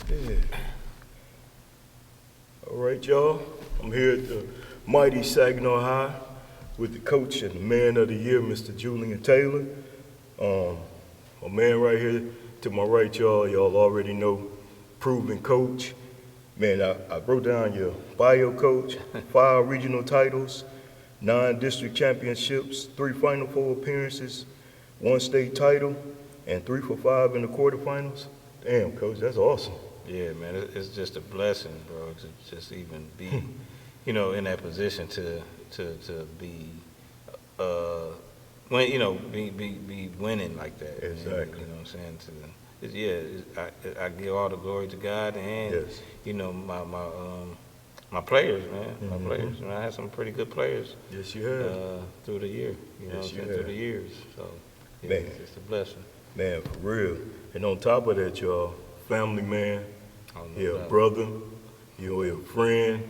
Yeah. All right, y'all. I'm here at the mighty Saginaw High with the coach and the man of the year, Mr. Julian Taylor. My man right here to my right, y'all already know, proven coach. Man, I wrote down your bio, coach. 5 regional titles, 9 district championships, 3 Final Four appearances, 1 state title, and 3 for 5 in the quarterfinals. Damn, coach, that's awesome. Yeah, man, it's just a blessing, bro, to just even be, in that position to be, be winning like that. Exactly. And, you know what I'm saying? I give all the glory to God and, Yes. my players, man. My players. I had some pretty good players. Yes, you have. Through the year. Yes, you through have. the years. So, yeah, Man. it's just a blessing. Man, for real. And on top of that, y'all, family man, Oh, no you're a doubt. brother, you're a friend,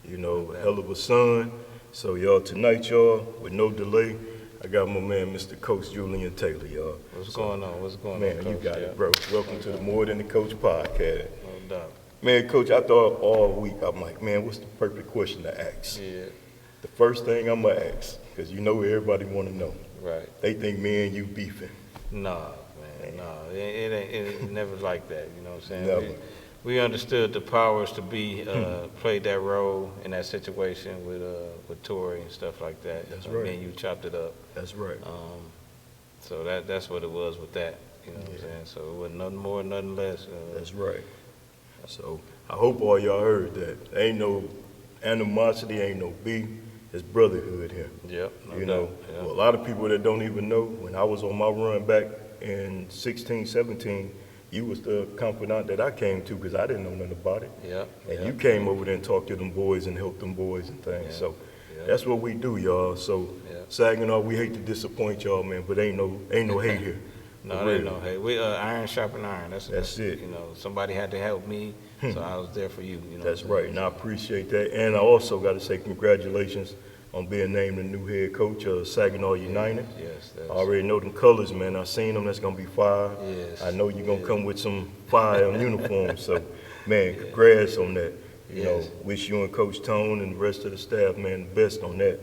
a hell of a son. So y'all, tonight, y'all, with no delay, I got my man, Mr. Coach Julian Taylor, y'all. What's going on? What's going Man, on, you Coach? got Yeah. it, bro. Welcome to the More Than the Coach podcast. No doubt. Man, Coach, I thought all week, I'm like, man, what's the perfect question to ask? Yeah, The first thing I'm going to ask, because you know everybody want to know. right. They think me and you beefing. Nah, man, nah. It ain't it never like that, you know what I'm saying? Never. We understood the powers to be, played that role in that situation with Tory and stuff like that. That's right. Me and you chopped it up. That's right. So that's what it was with that, you know what I'm saying? So it wasn't nothing more, nothing less. That's right. So I hope all y'all heard that. Ain't no animosity, ain't no beef. It's brotherhood here. Yep. No You know, doubt, yeah. well, a lot of people that don't even know, when I was on my run back in 16, 17, you was the confidant that I came to because I didn't know nothing about it. Yep. And yep. you came over there and talked to them boys and helped them boys and things. Yeah. So Yeah. that's what we do, y'all. So Yeah. Saginaw, we hate to disappoint y'all, man, but ain't no hate here. No, For there ain't real. no hate. We iron sharpen iron. That's it. You know, somebody had to help me, so I was there for you. You know. That's what I'm right, and I appreciate that. And I also got to say congratulations on being named the new head coach of Saginaw United. saying? Yes. I already know them colors, man. I seen them. That's gonna be fire. Yes. I know you're gonna yes. come with some fire uniforms. So, man, Yeah. congrats on that. You know, Yes. wish you and Coach Tone and the rest of the staff, man, the best on that.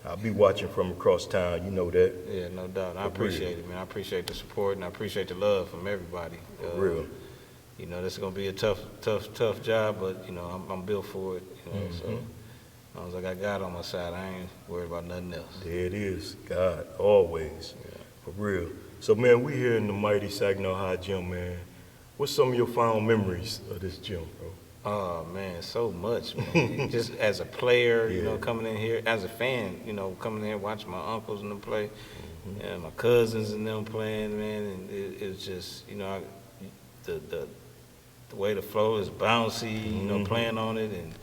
I'll be watching from across town. You know that. Yeah, no doubt. I For real. appreciate it, man. I appreciate the support and I appreciate the love from everybody. For real. You know, this is gonna be a tough job, but you know, I'm built for it. You know, so as long as I got God on my side, I ain't worried about nothing else. There it is. God, always. For real. So, man, we here in the mighty Saginaw High Gym, man. What's some of your fond memories of this gym, bro? Oh man, so much, man. Just as a player, you know, Yeah. coming in here, as a fan, you know, coming in here watching my uncles and them play, and my cousins and them playing, man, and it was just, you know, the way the flow is bouncy, you know, playing on it, and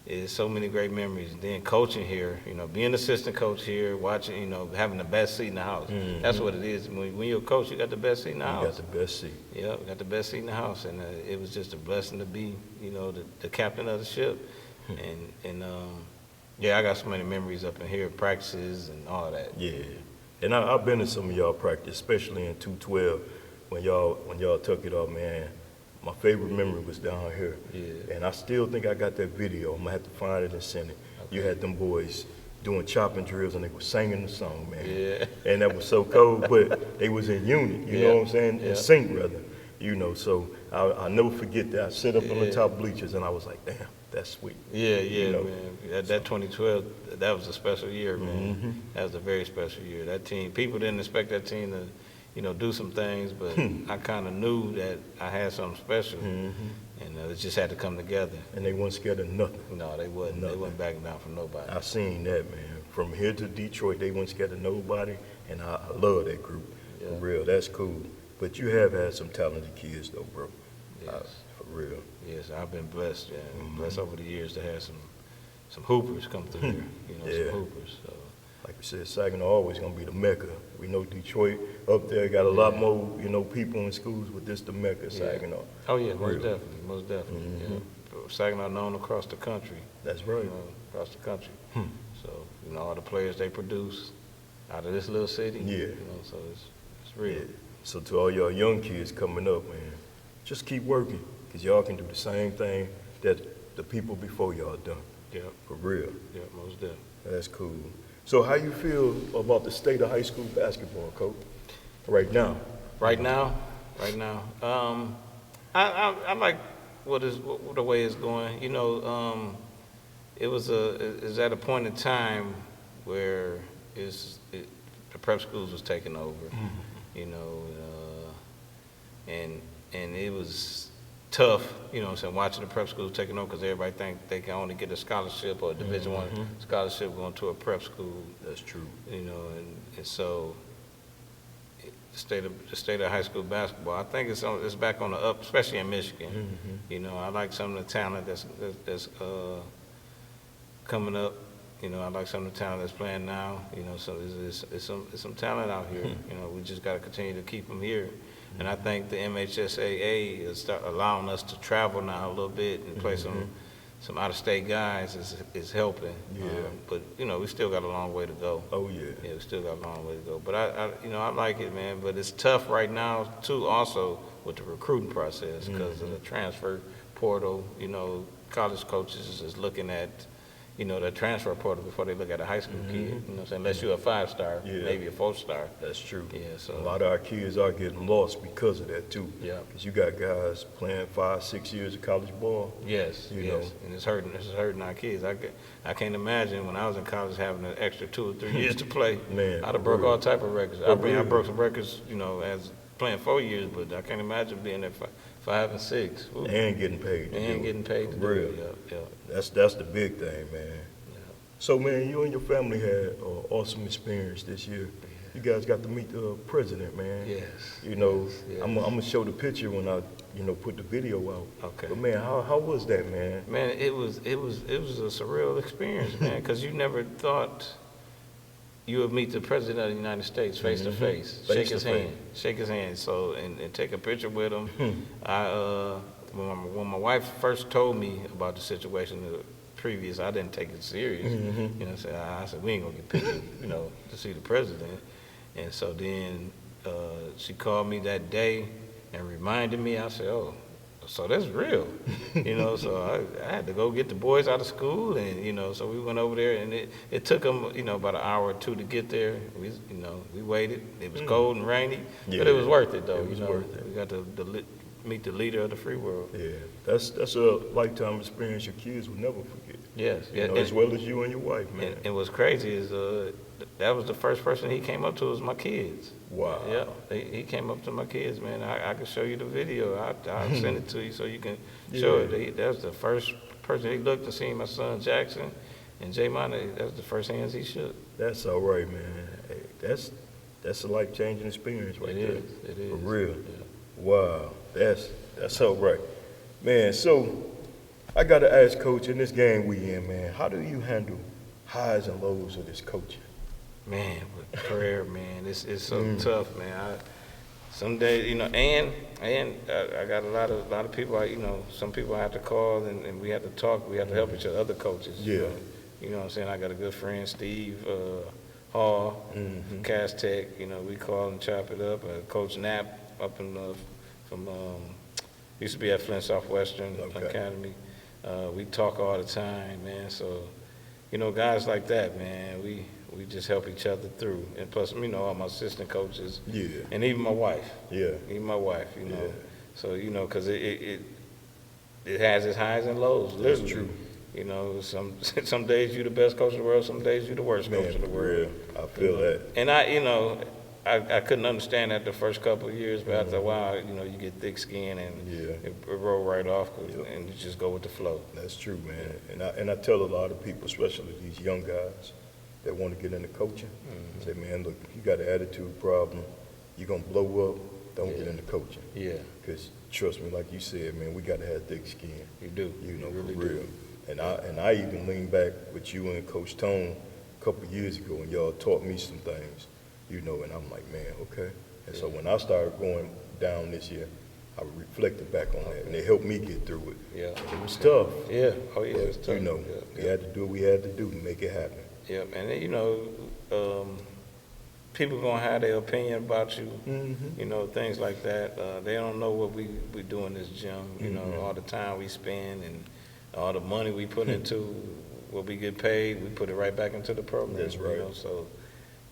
it's so many great memories. And then coaching here, you know, being assistant coach here, watching, you know, having the best seat in the house. That's what it is. When you're a coach, you got the best seat in the You house. got the best seat. Yeah, we got the best seat in the house, and it was just a blessing to be, you know, the captain of the ship, and yeah, I got so many memories up in here, practices and all that. Yeah. And I've been to some of y'all practice, especially in 212, when y'all took it off, man. My favorite memory was down here. Yeah. And I still think I got that video. I'm gonna have to find it and send it. You had them boys doing chopping drills and they were singing the song, man. Yeah. And that was so cold, but they was in unit, you know what I'm saying? Yeah. In sync, rather. You know, so I'll never forget that. I sit up on the Yeah. top bleachers and I was like, damn, that's sweet. Yeah, You know. man. That 2012, that was a special year, man. That was a very special year. That team, people didn't expect that team to, you know, do some things, but I kind of knew that I had something special, and it just had to come together. And they weren't scared of nothing. No, they wasn't. They Nothing. wasn't backing down from nobody. I seen that, man. From here to Detroit, they weren't scared of nobody, and I love that group. For Yeah. real, that's cool. But you have had some talented kids, though, bro. Yes. For real. Yes, I've been blessed, yeah. Blessed over the years to have some hoopers come through here, you know, Yeah. some hoopers. So. Like we said, Saginaw always gonna be the Mecca. We know Detroit up there got a lot more, people in schools, but this the Mecca, Saginaw. Oh yeah, For most real. definitely, most definitely. Yeah. Saginaw known across the country. That's right. You know, across the country. So you know all the players they produce out of this little city. Yeah. You know, so it's real. Yeah. So to all y'all young kids coming up, man, just keep working, because y'all can do the same thing that the people before y'all done. Yeah. For real. Yeah, most definitely. That's cool. So how you feel about the state of high school basketball, Coach, right now? Right now, I like what the way it's going. You know, it's at a point in time where the prep schools was taking over. You know, and it was tough. You know what I'm saying, watching the prep schools taking over, because everybody think they can only get a scholarship or a Division I scholarship going to a prep school. That's true. You know, and so the state of high school basketball, I think it's back on the up, especially in Michigan. You know, I like some of the talent that's coming up. You know, I like some of the talent that's playing now. You know, so there's some talent out here. You know, we just got to continue to keep them here. And I think the MHSAA is start allowing us to travel now a little bit and play some out-of-state guys is helping. Yeah. But you know, we still got a long way to go. Oh yeah. Yeah, we still got a long way to go. But I like it, man. But it's tough right now too, also with the recruiting process, because of the transfer portal. You know, college coaches is looking at, you know, the transfer portal before they look at a high school kid. You know what I'm saying? Unless you're a 5-star, maybe a 4-star. That's true. Yeah, so a lot of our kids are getting lost because of that too. Yeah. Because you got guys playing 5-6 years of college ball. Yes, you yes, know. and it's hurting our kids. I can't imagine when I was in college having an extra 2 or 3 years to play. Man, I'd have broke all type of records. I broke some records, you know, as playing 4 years, but I can't imagine being there 5 and 6. Ooh. And getting paid. And getting paid to do real. it. Yeah. That's the big thing, man. So, man, you and your family had an awesome experience this year. You guys got to meet the president, man. Yes. You know, yes. I'm gonna show the picture when I, put the video out. Okay. But man, how was that, man? Man, it was a surreal experience, man, because you never thought you would meet the president of the United States face to face, shake his hand, so and take a picture with him. When my wife first told me about the situation, previous, I didn't take it serious. You know, I said, we ain't gonna get pictures, to see the president. And so then she called me that day and reminded me. I said, oh, so that's real. So I had to go get the boys out of school, and so we went over there, and it took them about an hour or two to get there. We waited. It was cold and rainy, but it was worth it though. It was worth it. We got to meet the leader of the free world. Yeah, that's a lifetime experience your kids will never forget. Yes, as well as you and your wife, man. And what's crazy is that was the first person he came up to was my kids. Wow. Yeah, he came up to my kids, man. I can show you the video. I'll send it to you so you can show it. That was the first person he looked to see my son Jackson and Jay Monte. That was the first hands he shook. That's all right, man. Hey, that's a life-changing experience right there. It is. For real. Yeah. Wow, that's all right. Man, so I got to ask Coach, in this game we in, man, how do you handle highs and lows of this coaching? Man, with prayer, man, it's so tough, man. Some days, and I got a lot of people. Some people I have to call and we have to talk. We have to help each other coaches. Yeah. You know what I'm saying? I got a good friend, Steve Hall, from Cass Tech. We call and chop it up. Coach Knapp up in from used to be at Flint Southwestern Academy. We talk all the time, man. So, guys like that, man, we just help each other through. And plus, all my assistant coaches. Yeah. And even my wife. Yeah. Even my wife, Yeah. So, because it has its highs and lows, literally. True. Some days you're the best coach in the world, some days you're the worst coach in the world. Real. I feel that. And I couldn't understand that the first couple of years, but after a while, you get thick skin and it roll right off, and you just go with the flow. That's true, man. And I tell a lot of people, especially these young guys that want to get into coaching, say, man, look, if you got an attitude problem, you're going to blow up, don't get into coaching. Yeah. Because trust me, like you said, man, we got to have thick skin. You do. You really for real. do. And I even lean back with you and Coach Tone a couple of years ago, and y'all taught me some things. And I'm like, man, okay. And so when I started going down this year, I reflected back on that, and it helped me get through it. Yeah. It was tough. Yeah. Oh, yeah, But, it's tough. We had to do what we had to do to make it happen. Yeah, and then, people gonna have their opinion about you, Mm-hmm. you know, things like that. They don't know what we do in this gym, you know, Mhm. all the time we spend and all the money we put into what we get paid, we put it right back into the program. That's right. You know, so,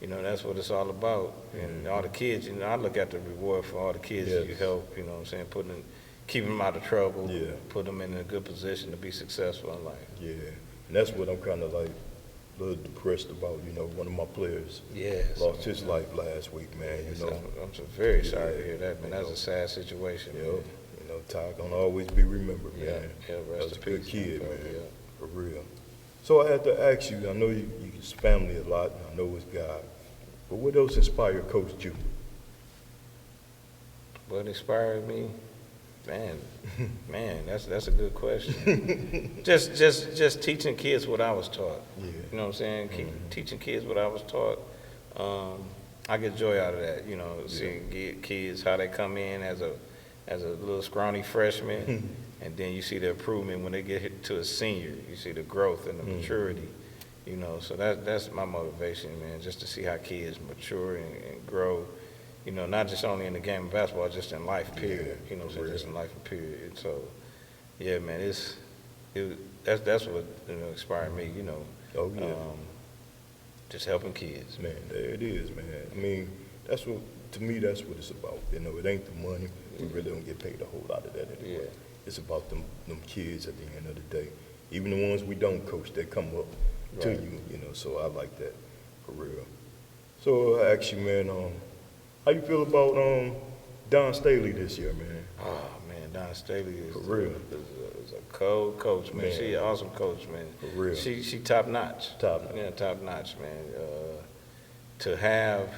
you know, that's what it's all about. And all the kids, you know, I look at the reward for all the kids that you Yes. help, you know what I'm saying, keeping them out of trouble, Yeah. put them in a good position to be successful in life. Yeah, and that's what I'm kind of like a little depressed about. You know, one of my players Yes. lost his life last week, man. Yes, You know, I'm so very sorry to Yeah, hear that, man. you That's know. a sad situation, you man. know, Ty gonna always be remembered, Yeah, man. yeah, That rest was a in good peace, kid, bro, man, yeah. for real. So I had to ask you. I know you use family a lot. And I know it's God, but what else inspired Coach Ju? What inspired me? Man, that's a good question. just teaching kids what I was taught. Yeah. You know what I'm saying? Keep teaching kids what I was taught. I get joy out of that. You know, seeing kids how they come in as a little scrawny freshman, and then you see the improvement when they get hit to a senior. You see the growth and the maturity. You know, so that's my motivation, man. Just to see how kids mature and grow. You know, not just only in the game of basketball, just in life, period. Yeah, You know what I'm for saying? real. Just in life, period. So, yeah, man, that's what, you know, inspired me, you know. Oh yeah. Just helping kids. Man, there it is, man. I mean, that's what, to me, that's what it's about. You know, it ain't the money. We really don't get paid a whole lot of that anyway. Yeah. It's about them kids at the end of the day. Even the ones we don't coach, they come up to Right. you know, so I like that, for real. So I ask you, man, how you feel about Don Staley this year, man? Oh, man, Donna Staley is, For real. is a cold coach, man. Man. She an awesome coach, man. For real. She top notch. Top notch. Yeah, top notch, man. To have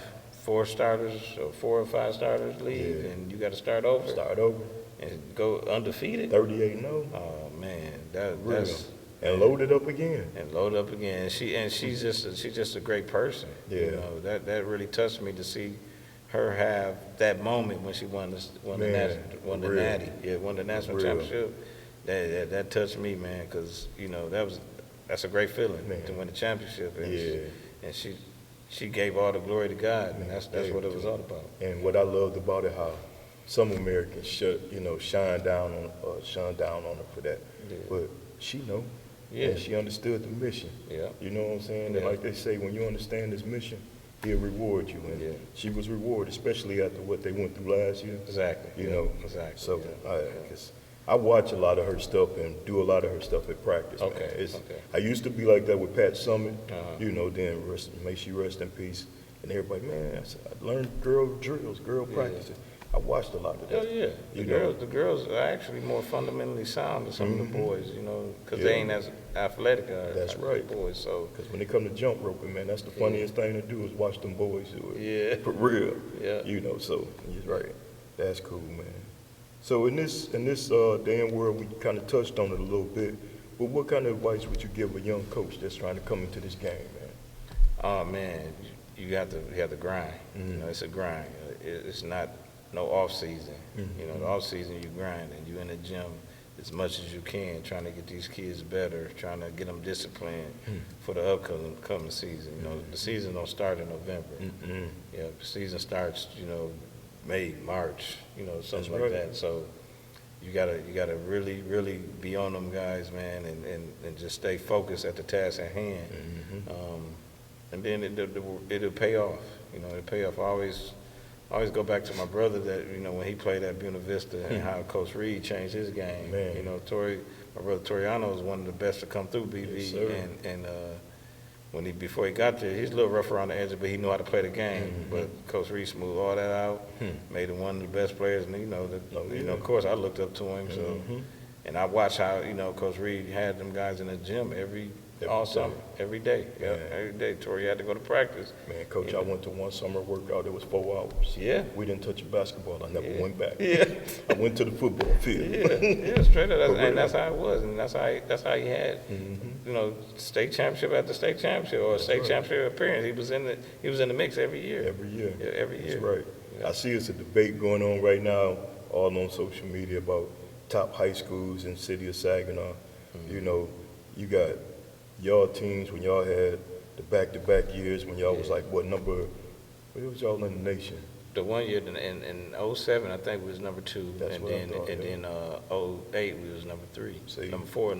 4 starters or 4 or 5 starters leave, Yeah. and you got to start over Start over, and go undefeated. 38-0, Oh man, real. that's And load it up again. and load up again. She's just a great person. Yeah. You know, that really touched me to see her have that moment when she won the Man, the real. natty, won the national Real. championship. That touched me, man, because you know that's a great feeling Man. to win the championship. And Yeah. and she gave all the glory to God, and that's gave what it it was to all about. And what I loved about it, how some Americans shine down on her for that. Yeah. But she know. Yeah. And she understood the mission. Yeah. You know what I'm saying? Yeah. And like they say, when you understand this mission, he'll reward you. And Yeah. she was rewarded, especially after what they went through last year. Exactly. You Yeah, know. exactly. So Yeah. 'cause I watch a lot of her stuff and do a lot of her stuff at practice. Man. Okay, It's, okay. I used to be like that with Pat Summitt. Uh-huh. You know, then may she rest in peace. And everybody, man, I learned girl drills, girl Yeah. practices. I watched a lot of Oh that. yeah, You know. the girls are actually more fundamentally sound than some of the boys, you know, because they Yeah. ain't as athletic as That's the right. boys. So Because when they come to jump roping, man, that's the funniest thing to do is watch them boys do it. yeah, For real. Yeah. You know, so you're right. That's cool, man. So in this day and world, we kind of touched on it a little bit. But what kind of advice would you give a young coach that's trying to come into this game, man? oh man, you have to grind. You know, it's a grind. It's not no off season. You know, the off season you grind and you in the gym as much as you can, trying to get these kids better, trying to get them disciplined for the upcoming season. You know, the season don't start in November. Yeah, the season starts, you know, May, March, you know, something That's like right. that. So you gotta really, really be on them guys, man, and just stay focused at the task at hand. And then it'll pay off. You know, it'll pay off. I always go back to my brother that, you know, when he played at Buena Vista and how Coach Reed changed his game. Man. You know, my brother Toriano was one of the best to come through BV. Yes, sir. And before he got there, he's a little rough around the edges, but he knew how to play the game. But Coach Reed smoothed all that out, made him one of the best players. And you know, of course, I looked up to him. So, and I watched how, you know, Coach Reed had them guys in the gym all day. summer, every day. Yeah, Man. every day. Tori had to go to practice. Man, Coach, Yeah. I went to one summer workout. It was 4 hours. Yeah. We didn't touch a basketball. I never Yeah. went back. Yeah. I went to the football field. Yeah, straight up. For real. And that's how it was, and that's how he had, you know, state championship after state championship or state right. championship appearance. He was in the mix every year. Every year. Yeah, every That's year. right. I see it's a debate going on right now, all on social media about top high schools in the city of Saginaw. You know, you got y'all teams when y'all had the back-to-back years when y'all was like, what, number Where was y'all in the nation? The one year in '07, I think we was number 2, That's and what I then thought, and yeah. then '08 we was number 3, See? number 4,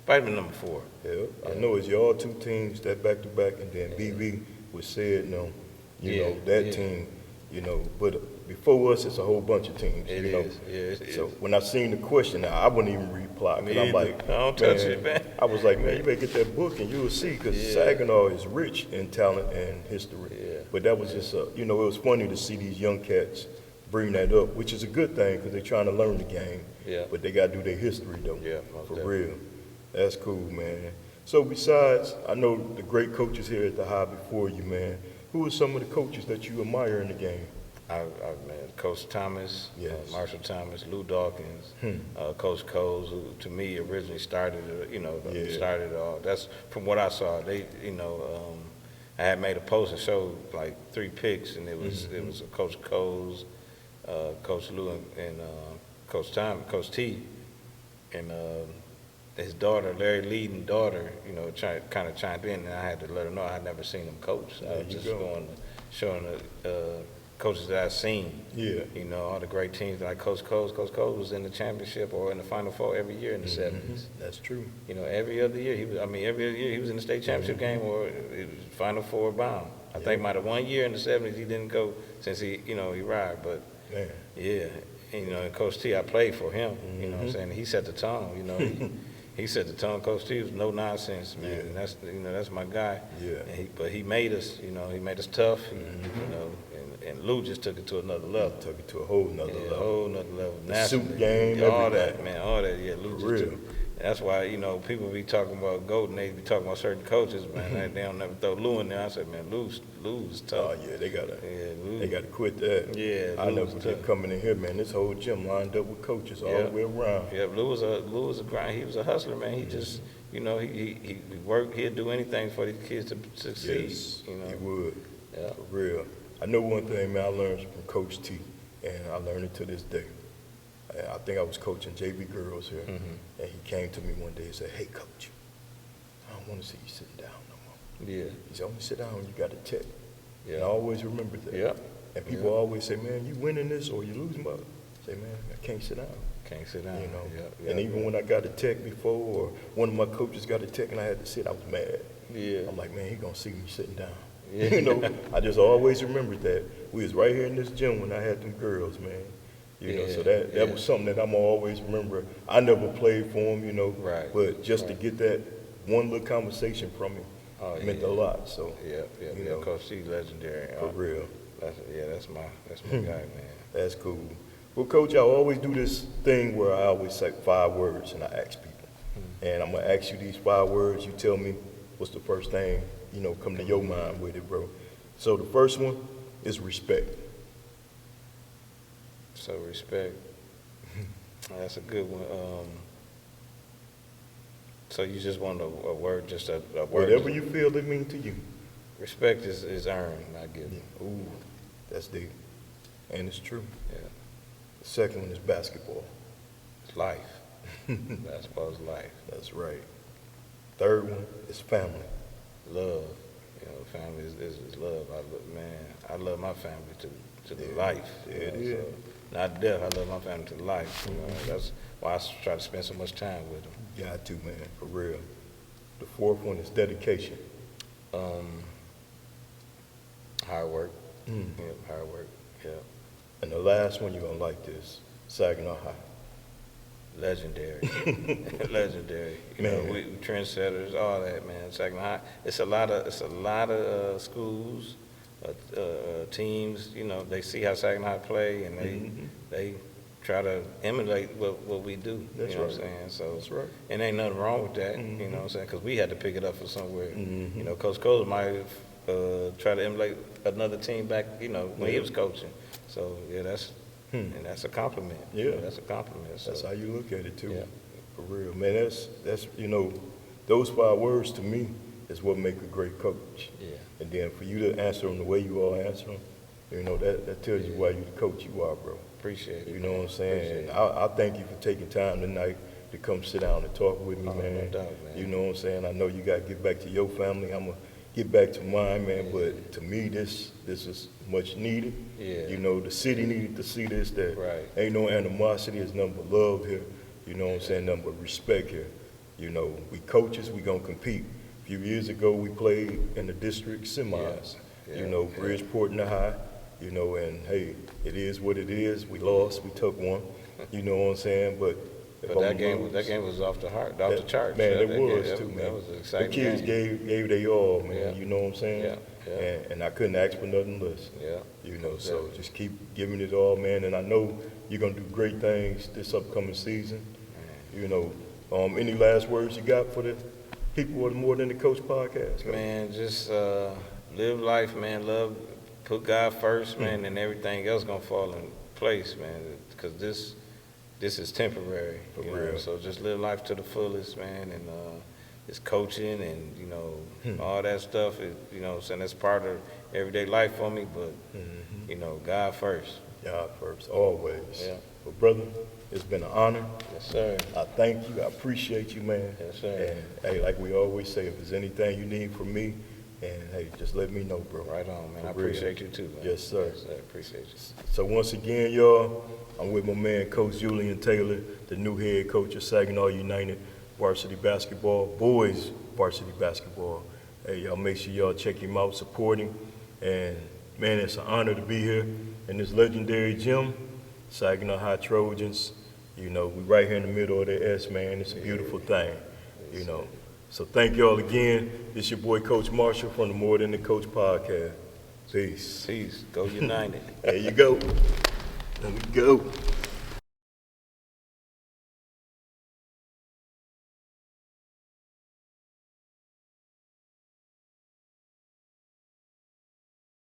might be number 4. Yeah, I Yeah. know it's y'all two teams that back to back, and then BB was said, no, you know, Yeah, that yeah. team, you know, but before us, it's a whole bunch of teams, It you know. is, yeah, it So is. when I seen the question, I wouldn't even reply, Me because I'm either. like, Don't touch it, man. I was like, man, you better get that book and you will see, because Yeah. Saginaw is rich in talent and history. Yeah. But that was just, you know, it was funny to see these young cats bring that up, which is a good thing, because they're trying to learn the game. Yeah. But they got to do their history, though. Yeah, most For definitely. real. That's cool, man. So besides, I know the great coaches here at the High before you, man. Who are some of the coaches that you admire in the game? Man, Coach Thomas, Yes. Marshall Thomas, Lou Dawkins, Hmm. Coach Coles, who to me originally started, Yeah. started it all. That's from what I saw. They, I had made a post and showed like 3 picks, and it was Coach Coles, Coach Lou, and Coach T, and his daughter, Larry Leading daughter, kind of chimed in, and I had to let her know I had never seen him coach. I There was you just go. showing the coaches that I've seen. Yeah. All the great teams like Coach Coles. Coach Coles was in the championship or in the Final Four every year in the '70s. That's true. Every other year every other year he was in the state championship game or it was Final Four bound. I think might have 1 year in the '70s he didn't go since he arrived, but Man. yeah, and Coach T, I played for him. You know what I'm saying? He set the tone. He set the tone. Coach T was no nonsense, man. Yeah. And that's my guy. Yeah. But he made us. He made us tough. And Lou just took it to another level. Took it to a whole nother Yeah, a level. whole nother level. The suit Nationally. game, all everything. that, man, all that. Yeah, Lou For just real. took it. That's why people be talking about GOAT and they be talking about certain coaches, man. They don't never throw Lou in there. I said, man, Lou's tough. Oh yeah, they gotta Lou. quit that. Yeah, I Lou never was forget tough. coming in here, man. This whole gym lined up with coaches all the way around. Yeah, Lou was a grind. He was a hustler, man. He just, he worked. He'd do anything for these kids to succeed. Yes, You know. he would. Yeah. For real. I know one thing, man, I learned from Coach T, and I learned it to this day. I think I was coaching JV girls here, and he came to me one day and said, hey, Coach, I don't want to see you sitting down no more. Yeah. He said, only sit down when you got a tech. Yeah. And I always remember that. Yeah. And people always say, man, you winning this or you losing, but I say, man, I can't sit down. Can't sit down. You know, Yeah. and even when I got a tech before, or one of my coaches got a tech and I had to sit, I was mad. Yeah. I'm like, man, he gonna see me sitting down. Yeah. I just always remembered that. We was right here in this gym when I had them girls, man. So that was something that I'm always remember. I never played for him, Right. but just to get that one little conversation from him meant a lot. So Yeah. You know. Coach T, legendary. for real, That's my guy, man. that's cool. Well, Coach, I always do this thing where I always say 5 words and I ask people. And I'm gonna ask you these 5 words. You tell me what's the first thing, come to your mind with it, bro. So the first one is respect. So respect. That's a good one. So you just want a word, just a word. Whatever you feel it mean to you. Respect is earned, I give you. Ooh, that's deep. And it's true. Yeah. The second one is basketball. It's life. Basketball is life. That's right. Third one is family. Love. Family is love. I love my family to the life. Yeah, it is. So, not death. I love my family to life. That's why I try to spend so much time with them. Got to, man, for real. The fourth one is dedication. Hard work. Mm. Yeah, hard work. Yeah. And the last one, you're going to like this, Saginaw High. Legendary. Legendary. Man. We trendsetters, all that, man. Saginaw High. It's a lot of schools, teams, they see how Saginaw High play and they try to emulate what we do. That's you know right. what I'm saying? So That's right. and ain't nothing wrong with that, you know what I'm saying? Because we had to pick it up from somewhere. Coach Coles might have tried to emulate another team back, when he was coaching. So yeah, and that's a compliment. Yeah. That's a compliment. So. That's how you look at it, too. Yeah. For real. Man, that's those 5 words to me is what make a great coach. Yeah. And then for you to answer them the way you all answer them, that tells you why you the coach you are, bro. Appreciate it. You know what I'm saying? Appreciate And it. I thank you for taking time tonight to come sit down and talk with me, Oh, man. no doubt, man. You know what I'm saying? I know you got to get back to your family. I'm going to get back to mine, man. But to me, this is much needed. Yeah. You know, the city needed to see this. That Right. ain't no animosity. It's nothing but love here. You know what I'm saying? Nothing but respect here. You know, we coaches, we gonna compete. A few years ago, we played in the district semis. Yeah. You know, Yeah. Bridgeport and the high. You know, and hey, it is what it is. We lost. We took one. You know what I'm saying? But But that game was off the charts. Man, Yeah, it that was game- too, man. That was an The exciting kids game. gave they all, man. Yeah. You know what I'm saying? Yeah, yeah. And I couldn't ask for nothing less. Yeah. You know, so Definitely. just keep giving it all, man. And I know you're gonna do great things this upcoming season. You know, any last words you got for the people of the More Than the Coach podcast? Man, just live life, man. Love, put God first, man, and everything else gonna fall in place, man. Because this is temporary, For you know. real. So just live life to the fullest, man, and it's coaching and you know all that stuff. You know, what I'm saying that's part of everyday life for me. But you know, God first. God first, always. Yeah. But brother, it's been an honor. Yes, sir. I thank you. I appreciate you, man. Yes, sir. And hey, like we always say, if there's anything you need from me, and hey, just let me know, bro. Right on, man. I For real. appreciate you too, man. Yes, sir. Yes, sir. Appreciate you. So once again, y'all, I'm with my man, Coach Julian Taylor, the new head coach of Saginaw United varsity basketball, boys varsity basketball. Hey, y'all make sure y'all check him out, support him. And man, it's an honor to be here in this legendary gym, Saginaw High Trojans. You know, we right here in the middle of the S, man. It's a beautiful thing, you know. So thank y'all again. This your boy, Coach Marshall from the More Than the Coach podcast. Peace. Peace. Go United. There you go. There we go.